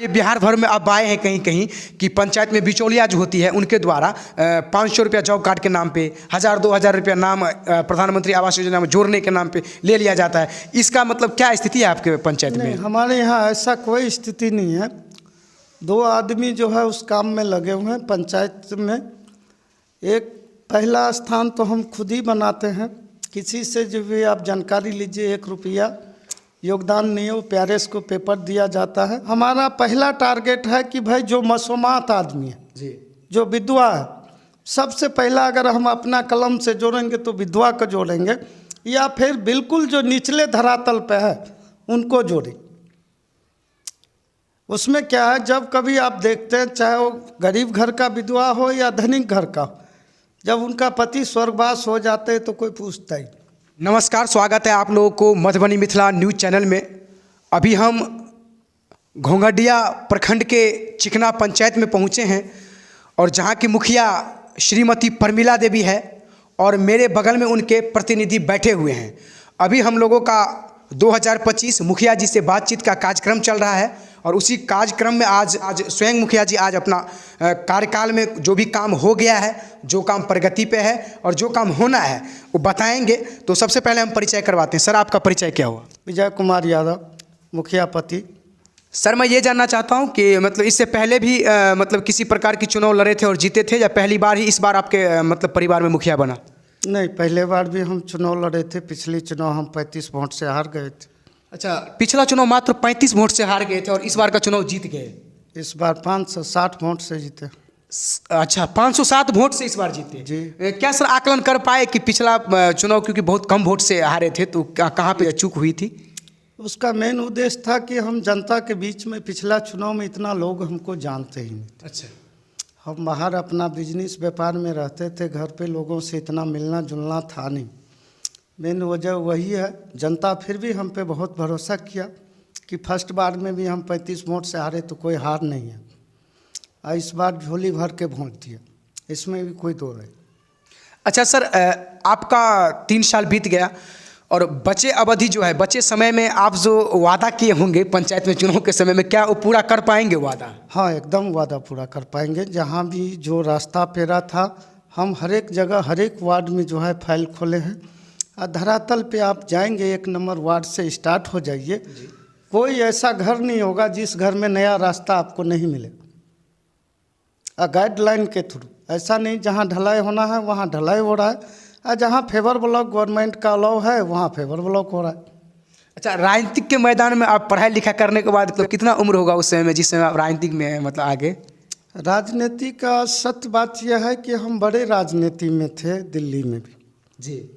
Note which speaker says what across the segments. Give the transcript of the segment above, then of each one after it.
Speaker 1: ये बिहार भर में अब आए हैं कहीं कहीं कि पंचायत में बिचौलिया जो होती है उनके द्वारा 500 रुपया जॉब कार्ड के नाम पे 1000-2000 रुपया नाम प्रधानमंत्री आवास योजना में जोड़ने के नाम पे ले लिया जाता है। इसका मतलब क्या स्थिति है आपके पंचायत में?
Speaker 2: हमारे यहाँ ऐसा कोई स्थिति नहीं है। 2 आदमी जो है उस काम में लगे हुए हैं पंचायत में। एक पहला स्थान तो हम खुद ही बनाते हैं, किसी से जो भी आप जानकारी लीजिए 1 रुपया योगदान नहीं हो, प्यारेस को पेपर दिया जाता है। हमारा पहला टारगेट है कि भाई जो मसूमात आदमी है जी, जो विधवा है, सबसे पहला अगर हम अपना कलम से जोड़ेंगे तो विधवा को जोड़ेंगे, या फिर बिल्कुल जो निचले धरातल पे है उनको जोड़ें। उसमें क्या है, जब कभी आप देखते हैं चाहे वो गरीब घर का विधवा हो या धनिक घर का हो, जब उनका पति स्वर्गवास हो जाते हैं तो कोई पूछता ही।
Speaker 1: नमस्कार, स्वागत है आप लोगों को मधुबनी मिथिला न्यूज़ चैनल में। अभी हम घोंघडिया प्रखंड के चिकना पंचायत में पहुंचे हैं और जहां की मुखिया श्रीमती परमिला देवी है और मेरे बगल में उनके प्रतिनिधि बैठे हुए हैं। अभी हम लोगों का 2025 मुखिया जी से बातचीत का कार्यक्रम चल रहा है और उसी कार्यक्रम में आज स्वयं मुखिया जी आज अपना कार्यकाल में जो भी काम हो गया है, जो काम प्रगति पे है और जो काम होना है वो बताएंगे। तो सबसे पहले हम परिचय करवाते हैं। सर, आपका परिचय क्या हुआ?
Speaker 2: विजय कुमार यादव, मुखिया पति।
Speaker 1: सर, मैं ये जानना चाहता हूँ कि मतलब इससे पहले भी मतलब किसी प्रकार की चुनाव लड़े थे और जीते थे, या पहली बार ही इस बार आपके मतलब परिवार में मुखिया बना?
Speaker 2: नहीं, पहले बार भी हम चुनाव लड़े थे। पिछली चुनाव हम 35 वोट से हार गए थे।
Speaker 1: अच्छा, पिछला चुनाव मात्र 35 वोट से हार गए थे और इस बार का चुनाव जीत गए।
Speaker 2: इस बार 560 वोट से जीते।
Speaker 1: अच्छा, 507 वोट से इस बार जीते
Speaker 2: जी।
Speaker 1: क्या सर आकलन कर पाए कि पिछला चुनाव क्योंकि बहुत कम वोट से हारे थे तो कहाँ पे चूक हुई थी?
Speaker 2: उसका मेन उद्देश्य था कि हम जनता के बीच में पिछला चुनाव में इतना लोग हमको जानते ही नहीं।
Speaker 1: अच्छा,
Speaker 2: हम बाहर अपना बिजनेस व्यापार में रहते थे, घर पे लोगों से इतना मिलना जुलना था नहीं। मेन वजह वही है, जनता फिर भी हम पे बहुत भरोसा किया कि फर्स्ट बार में भी हम 35 वोट से हारे तो कोई हार नहीं है, और इस बार झोली भर के वोट दिया, इसमें भी कोई दो नहीं।
Speaker 1: अच्छा सर, आपका 3 साल बीत गया और बचे अवधि जो है, बचे समय में आप जो वादा किए होंगे पंचायत में चुनाव के समय में, क्या वो पूरा कर पाएंगे वादा?
Speaker 2: हाँ, एकदम वादा पूरा कर पाएंगे। जहाँ भी जो रास्ता पेरा था, हम हर एक जगह हर एक वार्ड में जो है फाइल खोले हैं। धरातल पे आप जाएंगे, 1 नंबर वार्ड से स्टार्ट हो जाइए, कोई ऐसा घर नहीं होगा जिस घर में नया रास्ता आपको नहीं मिलेगा। गाइडलाइन के थ्रू, ऐसा नहीं जहाँ ढलाई होना है वहाँ ढलाई हो रहा है, और जहाँ फेवर ब्लॉक गवर्नमेंट का अलाउ है वहाँ फेवर ब्लॉक हो रहा है।
Speaker 1: अच्छा, राजनीतिक के मैदान में आप पढ़ाई लिखा करने के बाद तो कितना उम्र होगा उस समय में जिस समय आप राजनीतिक में मतलब आगे?
Speaker 2: राजनीति का सत्य बात यह है कि हम बड़े राजनीति में थे, दिल्ली में भी जी।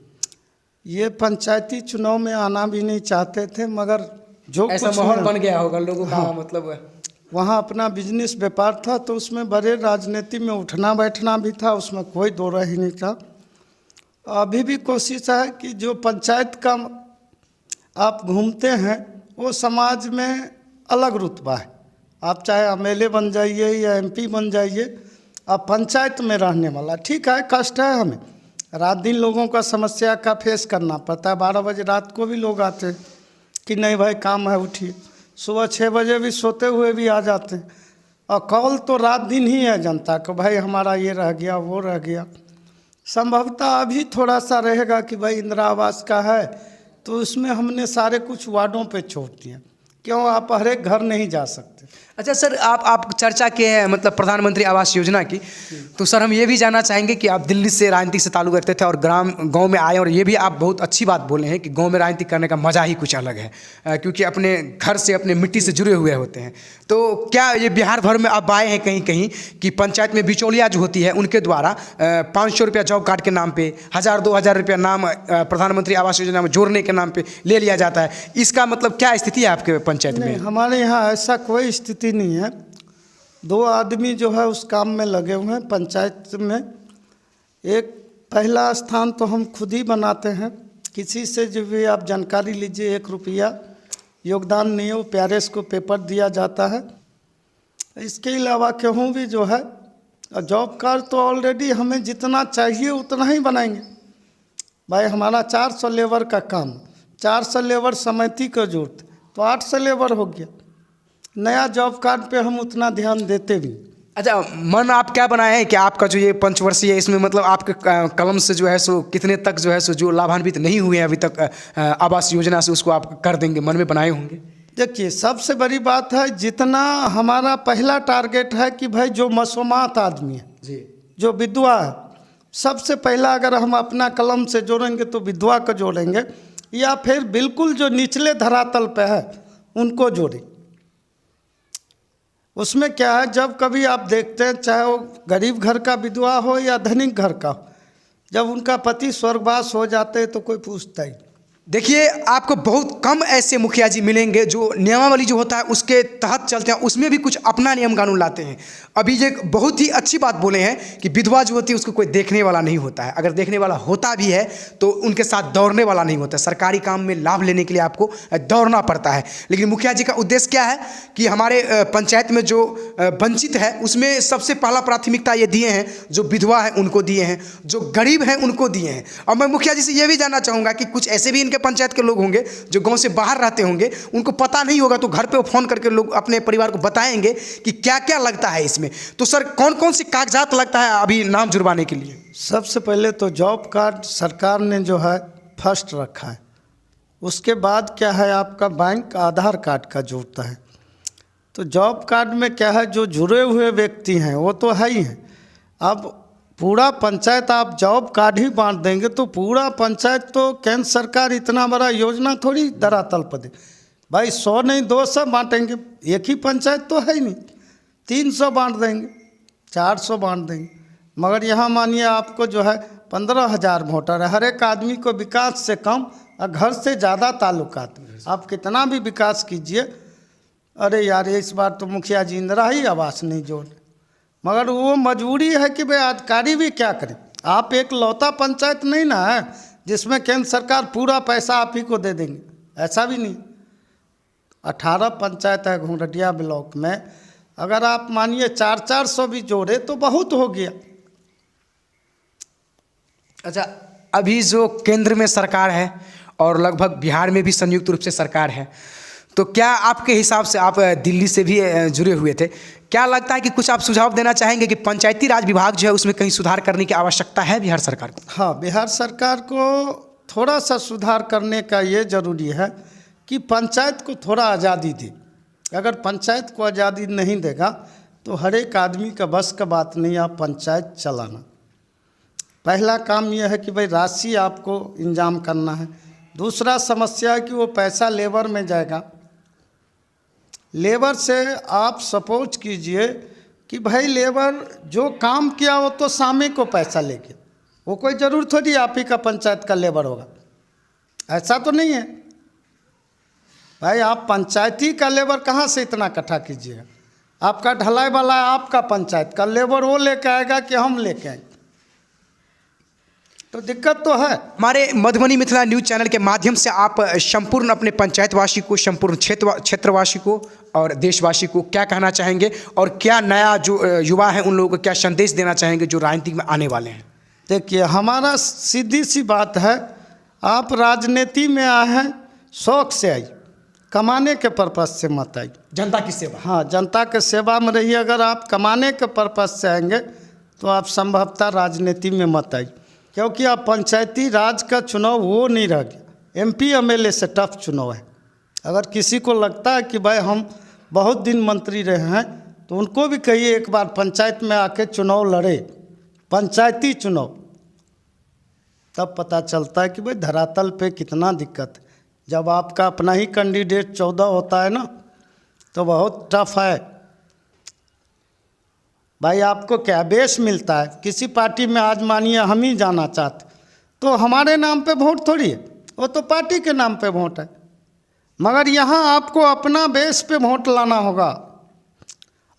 Speaker 2: ये पंचायती चुनाव में आना भी नहीं चाहते थे, मगर जो
Speaker 1: ऐसा माहौल बन गया होगा लोगों का। हाँ, मतलब
Speaker 2: वहाँ अपना बिजनेस व्यापार था तो उसमें बड़े राजनीति में उठना बैठना भी था, उसमें कोई दो राय ही नहीं था। अभी भी कोशिश है कि जो पंचायत का आप घूमते हैं वो समाज में अलग रुतबा है। आप चाहे एमएलए बन जाइए या एमपी बन जाइए, आप पंचायत में रहने वाला, ठीक है, कष्ट है, हमें रात दिन लोगों का समस्या का फेस करना पड़ता है। 12 बजे रात को भी लोग आते हैं कि नहीं भाई काम है उठिए, सुबह 6 बजे भी सोते हुए भी आ जाते हैं। और कॉल तो रात दिन ही है जनता को, भाई हमारा ये रह गया वो रह गया। संभवतः अभी थोड़ा सा रहेगा कि भाई इंदिरा आवास का है तो उसमें हमने सारे कुछ वार्डों पे छोड़ दिया, क्यों आप हर एक घर नहीं जा सकते।
Speaker 1: अच्छा सर, आप चर्चा किए हैं मतलब प्रधानमंत्री आवास योजना की, तो सर हम ये भी जानना चाहेंगे कि आप दिल्ली से राजनीति से ताल्लुक़ रखते थे और गांव में आए, और ये भी आप बहुत अच्छी बात बोले हैं कि गांव में राजनीति करने का मज़ा ही कुछ अलग है, क्योंकि अपने घर से अपने मिट्टी से जुड़े हुए होते हैं। तो क्या ये बिहार भर में अब आए हैं कहीं कहीं कि पंचायत में बिचौलिया जो होती है उनके द्वारा 500 रुपया जॉब कार्ड के नाम पे 1000-2000 रुपया नाम प्रधानमंत्री आवास योजना में जोड़ने के नाम पे ले लिया जाता है? इसका मतलब क्या स्थिति है आपके पंचायत में?
Speaker 2: हमारे यहाँ ऐसा कोई स्थिति नहीं है। 2 आदमी जो है उस काम में लगे हुए हैं पंचायत में। एक पहला स्थान तो हम खुद ही बनाते हैं, किसी से जो भी आप जानकारी लीजिए 1 रुपया योगदान नहीं हो, प्यारेस को पेपर दिया जाता है। इसके अलावा कहूँ भी जो है जॉब कार्ड तो ऑलरेडी हमें जितना चाहिए उतना ही बनाएंगे। भाई हमारा 400 लेबर का काम, 400 लेबर समिति को जोड़ते तो 800 लेबर हो गया। नया जॉब कार्ड पे हम उतना ध्यान देते भी नहीं।
Speaker 1: अच्छा, मन आप क्या बनाए हैं कि आपका जो ये पंचवर्षीय है इसमें मतलब आपके कलम से जो है सो कितने तक जो है सो जो लाभान्वित नहीं हुए हैं अभी तक आवास योजना से उसको आप कर देंगे, मन में बनाए होंगे?
Speaker 2: देखिए, सबसे बड़ी बात है, जितना हमारा पहला टारगेट है कि भाई जो मसूमात आदमी है
Speaker 1: जी,
Speaker 2: जो विधवा है, सबसे पहला अगर हम अपना कलम से जोड़ेंगे तो विधवा को जोड़ेंगे, या फिर बिल्कुल जो निचले धरातल पे है उनको जोड़ें। उसमें क्या है, जब कभी आप देखते हैं चाहे वो गरीब घर का विधवा हो या धनिक घर का हो, जब उनका पति स्वर्गवास हो जाते हैं तो कोई पूछता ही नहीं।
Speaker 1: देखिए आपको बहुत कम ऐसे मुखिया जी मिलेंगे जो नियमावली जो होता है उसके तहत चलते हैं, उसमें भी कुछ अपना नियम कानून लाते हैं। अभी एक बहुत ही अच्छी बात बोले हैं कि विधवा जो होती है उसको कोई देखने वाला नहीं होता है, अगर देखने वाला होता भी है तो उनके साथ दौड़ने वाला नहीं होता है। सरकारी काम में लाभ लेने के लिए आपको दौड़ना पड़ता है। लेकिन मुखिया जी का उद्देश्य क्या है कि हमारे पंचायत में जो वंचित है उसमें सबसे पहला प्राथमिकता ये दिए हैं, जो विधवा है उनको दिए हैं, जो गरीब हैं उनको दिए हैं। और मैं मुखिया जी से ये भी जानना चाहूँगा कि कुछ ऐसे भी के पंचायत के लोग होंगे जो गांव से बाहर रहते होंगे, उनको पता नहीं होगा, तो घर पे वो फोन करके लोग अपने परिवार को बताएंगे कि क्या क्या लगता है इसमें। तो सर कौन कौन सी कागजात लगता है अभी नाम जुड़वाने के लिए?
Speaker 2: सबसे पहले तो जॉब कार्ड सरकार ने जो है फर्स्ट रखा है। उसके बाद क्या है, आपका बैंक आधार कार्ड का जुड़ता है। तो जॉब कार्ड में क्या है, जो जुड़े हुए व्यक्ति हैं वो तो है ही हैं। अब पूरा पंचायत आप जॉब कार्ड ही बांट देंगे तो पूरा पंचायत, तो केंद्र सरकार इतना बड़ा योजना थोड़ी धरातल पर दे भाई। 100 नहीं 200 बांटेंगे, एक ही पंचायत तो है ही नहीं। 300 बांट देंगे, 400 बांट देंगे। मगर यहाँ मानिए आपको जो है 15,000 वोटर है, हर एक आदमी को विकास से कम और घर से ज़्यादा ताल्लुकात। आप कितना भी विकास कीजिए, अरे यार इस बार तो मुखिया जी इंदिरा ही आवास नहीं जोड़, मगर वो मजबूरी है कि भाई अधिकारी भी क्या करें। आप एक लौता पंचायत नहीं ना है जिसमें केंद्र सरकार पूरा पैसा आप ही को दे देंगे, ऐसा भी नहीं। 18 पंचायत है घोंघडिया ब्लॉक में, अगर आप मानिए 400 भी जोड़े तो बहुत हो गया।
Speaker 1: अच्छा, अभी जो केंद्र में सरकार है और लगभग बिहार में भी संयुक्त रूप से सरकार है, तो क्या आपके हिसाब से, आप दिल्ली से भी जुड़े हुए थे, क्या लगता है कि कुछ आप सुझाव देना चाहेंगे कि पंचायती राज विभाग जो है उसमें कहीं सुधार करने की आवश्यकता है बिहार सरकार को?
Speaker 2: हाँ, बिहार सरकार को थोड़ा सा सुधार करने का ये ज़रूरी है कि पंचायत को थोड़ा आज़ादी दे। अगर पंचायत को आज़ादी नहीं देगा तो हर एक आदमी का बस का बात नहीं आप पंचायत चलाना। पहला काम यह है कि भाई राशि आपको इंतजाम करना है। दूसरा समस्या है कि वो पैसा लेबर में जाएगा। लेबर से आप सपोज कीजिए कि भाई लेबर जो काम किया वो तो सामे को पैसा लेके, वो कोई ज़रूर थोड़ी आप ही का पंचायत का लेबर होगा, ऐसा तो नहीं है भाई। आप पंचायती का लेबर कहाँ से इतना इकट्ठा कीजिएगा? आपका ढलाई वाला है, आपका पंचायत का लेबर वो लेके आएगा कि हम लेके आएंगे, तो दिक्कत तो है।
Speaker 1: हमारे मधुबनी मिथिला न्यूज़ चैनल के माध्यम से आप संपूर्ण अपने पंचायतवासी को, संपूर्ण क्षेत्रवासी को और देशवासी को क्या कहना चाहेंगे, और क्या नया जो युवा है उन लोगों को क्या संदेश देना चाहेंगे जो राजनीति में आने वाले हैं?
Speaker 2: देखिए, हमारा सीधी सी बात है, आप राजनीति में आए हैं शौक से आई, कमाने के पर्पज़ से मत आई।
Speaker 1: जनता की सेवा।
Speaker 2: हाँ, जनता के सेवा में रहिए। अगर आप कमाने के पर्पज़ से आएंगे तो आप संभवतः राजनीति में मत आई, क्योंकि आप पंचायती राज का चुनाव वो नहीं रह गया। MP MLA से टफ चुनाव है। अगर किसी को लगता है कि भाई हम बहुत दिन मंत्री रहे हैं तो उनको भी कहिए एक बार पंचायत में आके चुनाव लड़े, पंचायती चुनाव, तब पता चलता है कि भाई धरातल पे कितना दिक्कत है। जब आपका अपना ही कैंडिडेट 14 होता है ना तो बहुत टफ है भाई। आपको क्या बेस मिलता है? किसी पार्टी में आज मानिए हम ही जाना चाहते तो हमारे नाम पे वोट थोड़ी है, वो तो पार्टी के नाम पे वोट है। मगर यहाँ आपको अपना बेस पे वोट लाना होगा।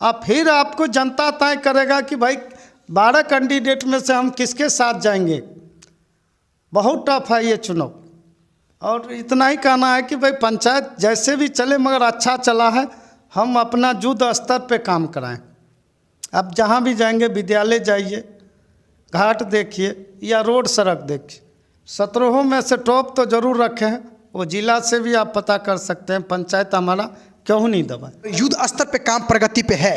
Speaker 2: अब फिर आपको जनता तय करेगा कि भाई 12 कैंडिडेट में से हम किसके साथ जाएंगे। बहुत टफ है ये चुनाव। और इतना ही कहना है कि भाई पंचायत जैसे भी चले मगर अच्छा चला है, हम अपना युद्ध स्तर पे काम कराएं। अब जहाँ भी जाएंगे, विद्यालय जाइए, घाट देखिए या रोड सड़क देखिए, 17 में से टॉप तो ज़रूर रखे हैं। वो जिला से भी आप पता कर सकते हैं। पंचायत हमारा क्यों नहीं दबाए।
Speaker 1: युद्ध स्तर पे काम प्रगति पे है,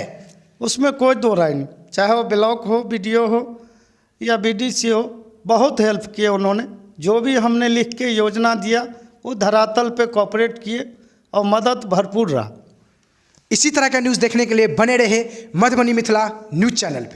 Speaker 2: उसमें कोई दो राय नहीं, चाहे वो ब्लॉक हो, बीडीओ हो या बीडीसी हो, बहुत हेल्प किए उन्होंने। जो भी हमने लिख के योजना दिया वो धरातल पे कोऑपरेट किए और मदद भरपूर रहा।
Speaker 1: इसी तरह का न्यूज़ देखने के लिए बने रहे मधुबनी मिथिला न्यूज़ चैनल पे।